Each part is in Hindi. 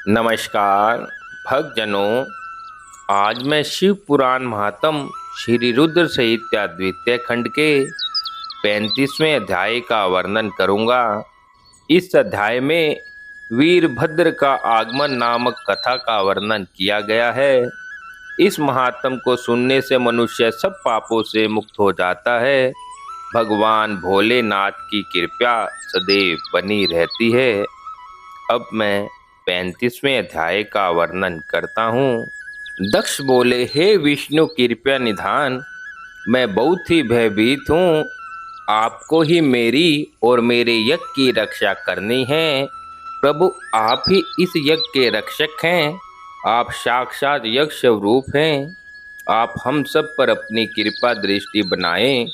नमस्कार भक्तजनों। आज मैं शिव पुराण महात्म श्री रुद्र संहिता द्वितीय खंड के 35वें अध्याय का वर्णन करूंगा। इस अध्याय में वीरभद्र का आगमन नामक कथा का वर्णन किया गया है। इस महात्म को सुनने से मनुष्य सब पापों से मुक्त हो जाता है। भगवान भोलेनाथ की कृपा सदैव बनी रहती है। अब मैं 35वें अध्याय का वर्णन करता हूँ। दक्ष बोले, हे विष्णु कृपया निधान, मैं बहुत ही भयभीत हूँ। आपको ही मेरी और मेरे यज्ञ की रक्षा करनी है। प्रभु, आप ही इस यज्ञ के रक्षक हैं। आप साक्षात यज्ञ स्वरूप हैं। आप हम सब पर अपनी कृपा दृष्टि बनाएं।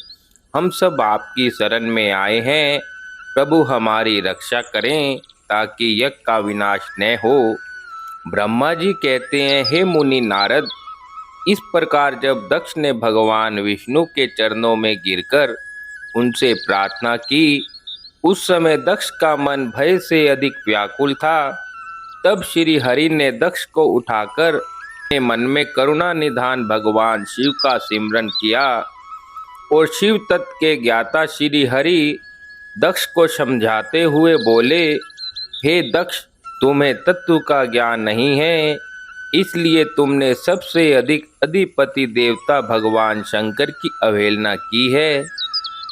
हम सब आपकी शरण में आए हैं। प्रभु, हमारी रक्षा करें ताकि यज्ञ का विनाश न हो। ब्रह्मा जी कहते हैं, हे मुनि नारद, इस प्रकार जब दक्ष ने भगवान विष्णु के चरणों में गिरकर उनसे प्रार्थना की, उस समय दक्ष का मन भय से अधिक व्याकुल था। तब श्री हरि ने दक्ष को उठाकर अपने मन में करुणा निधान भगवान शिव का सिमरन किया और शिव तत्व के ज्ञाता श्री हरि दक्ष को समझाते हुए बोले, हे दक्ष, तुम्हें तत्व का ज्ञान नहीं है, इसलिए तुमने सबसे अधिक अधिपति देवता भगवान शंकर की अवहेलना की है।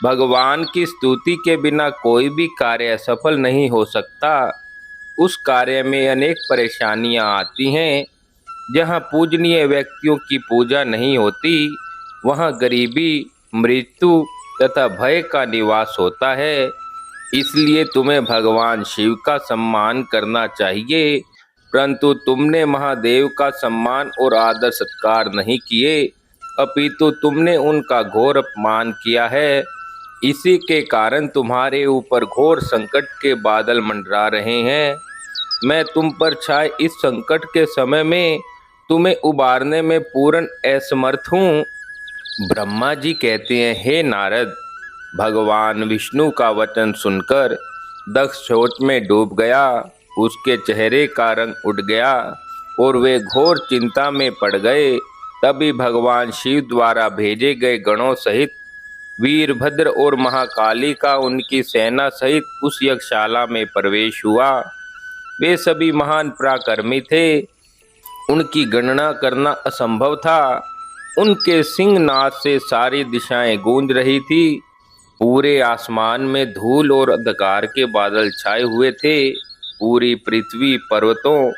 भगवान की स्तुति के बिना कोई भी कार्य सफल नहीं हो सकता। उस कार्य में अनेक परेशानियां आती हैं। जहां पूजनीय व्यक्तियों की पूजा नहीं होती, वहां गरीबी, मृत्यु तथा भय का निवास होता है। इसलिए तुम्हें भगवान शिव का सम्मान करना चाहिए, परंतु तुमने महादेव का सम्मान और आदर सत्कार नहीं किए, अपितु तुमने उनका घोर अपमान किया है। इसी के कारण तुम्हारे ऊपर घोर संकट के बादल मंडरा रहे हैं। मैं तुम पर छाए इस संकट के समय में तुम्हें उबारने में पूर्ण असमर्थ हूँ। ब्रह्मा जी कहते हैं, हे नारद, भगवान विष्णु का वचन सुनकर दक्ष सोच में डूब गया। उसके चेहरे का रंग उड़ गया और वे घोर चिंता में पड़ गए। तभी भगवान शिव द्वारा भेजे गए गणों सहित वीरभद्र और महाकाली का उनकी सेना सहित उस यज्ञशाला में प्रवेश हुआ। वे सभी महान पराक्रमी थे। उनकी गणना करना असंभव था। उनके सिंहनाद से सारी दिशाएं गूंज रही थी। पूरे आसमान में धूल और अंधकार के बादल छाए हुए थे। पूरी पृथ्वी पर्वतों,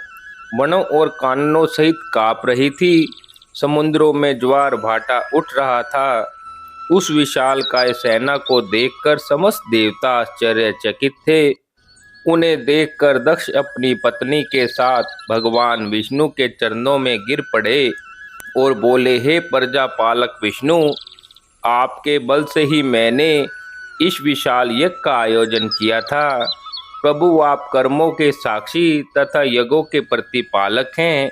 वनों और काननों सहित कांप रही थी। समुद्रों में ज्वार भाटा उठ रहा था। उस विशाल काय सेना को देखकर समस्त देवता आश्चर्यचकित थे। उन्हें देखकर दक्ष अपनी पत्नी के साथ भगवान विष्णु के चरणों में गिर पड़े और बोले, हे प्रजापालक विष्णु, आपके बल से ही मैंने इस विशाल यज्ञ का आयोजन किया था। प्रभु, आप कर्मों के साक्षी तथा यज्ञों के प्रतिपालक हैं।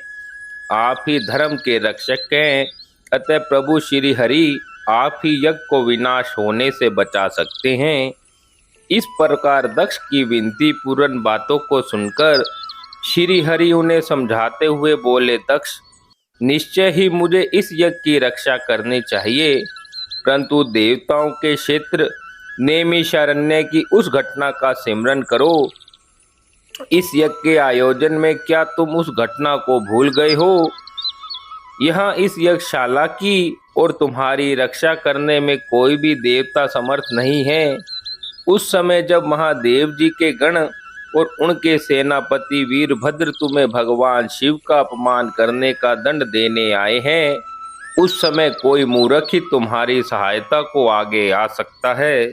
आप ही धर्म के रक्षक हैं। अतः प्रभु श्री हरि आप ही यज्ञ को विनाश होने से बचा सकते हैं। इस प्रकार दक्ष की विनती पूर्ण बातों को सुनकर श्री हरि उन्हें समझाते हुए बोले, दक्ष, निश्चय ही मुझे इस यज्ञ की रक्षा करनी चाहिए, परंतु देवताओं के क्षेत्र नैमिषारण्य की उस घटना का स्मरण करो। इस यज्ञ के आयोजन में क्या तुम उस घटना को भूल गए हो? यहाँ इस यज्ञशाला की और तुम्हारी रक्षा करने में कोई भी देवता समर्थ नहीं है। उस समय जब महादेव जी के गण और उनके सेनापति वीरभद्र तुम्हें भगवान शिव का अपमान करने का दंड देने आए हैं, उस समय कोई मूर्ख ही तुम्हारी सहायता को आगे आ सकता है।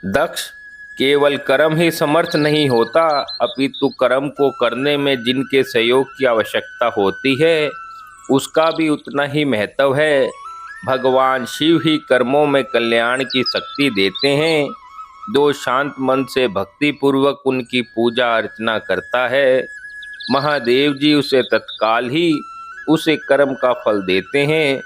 दक्ष, केवल कर्म ही समर्थ नहीं होता, अपितु कर्म को करने में जिनके सहयोग की आवश्यकता होती है, उसका भी उतना ही महत्व है। भगवान शिव ही कर्मों में कल्याण की शक्ति देते हैं। जो शांत मन से भक्ति पूर्वक उनकी पूजा अर्चना करता है, महादेव जी उसे तत्काल ही उसे कर्म का फल देते हैं।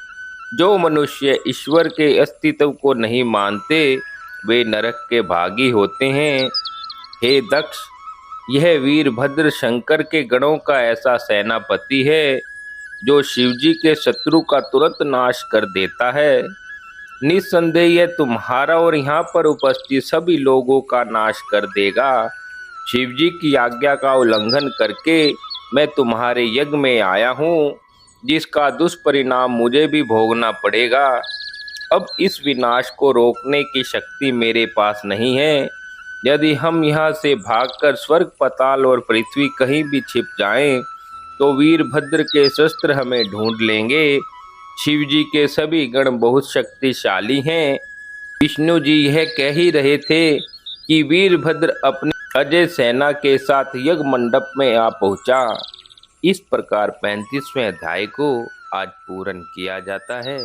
जो मनुष्य ईश्वर के अस्तित्व को नहीं मानते, वे नरक के भागी होते हैं। हे दक्ष, यह वीरभद्र शंकर के गणों का ऐसा सेनापति है जो शिवजी के शत्रु का तुरंत नाश कर देता है। निस्संदेह यह तुम्हारा और यहाँ पर उपस्थित सभी लोगों का नाश कर देगा। शिवजी की आज्ञा का उल्लंघन करके मैं तुम्हारे यज्ञ में आया हूँ, जिसका दुष्परिणाम मुझे भी भोगना पड़ेगा। अब इस विनाश को रोकने की शक्ति मेरे पास नहीं है। यदि हम यहाँ से भागकर स्वर्ग, पाताल और पृथ्वी कहीं भी छिप जाएं, तो वीरभद्र के शस्त्र हमें ढूंढ लेंगे। शिवजी के सभी गण बहुत शक्तिशाली हैं। विष्णु जी यह कह ही रहे थे कि वीरभद्र अपनी अजय सेना के साथ यज्ञ मंडप में आ पहुंचा। इस प्रकार 35वें अध्याय को आज पूर्ण किया जाता है।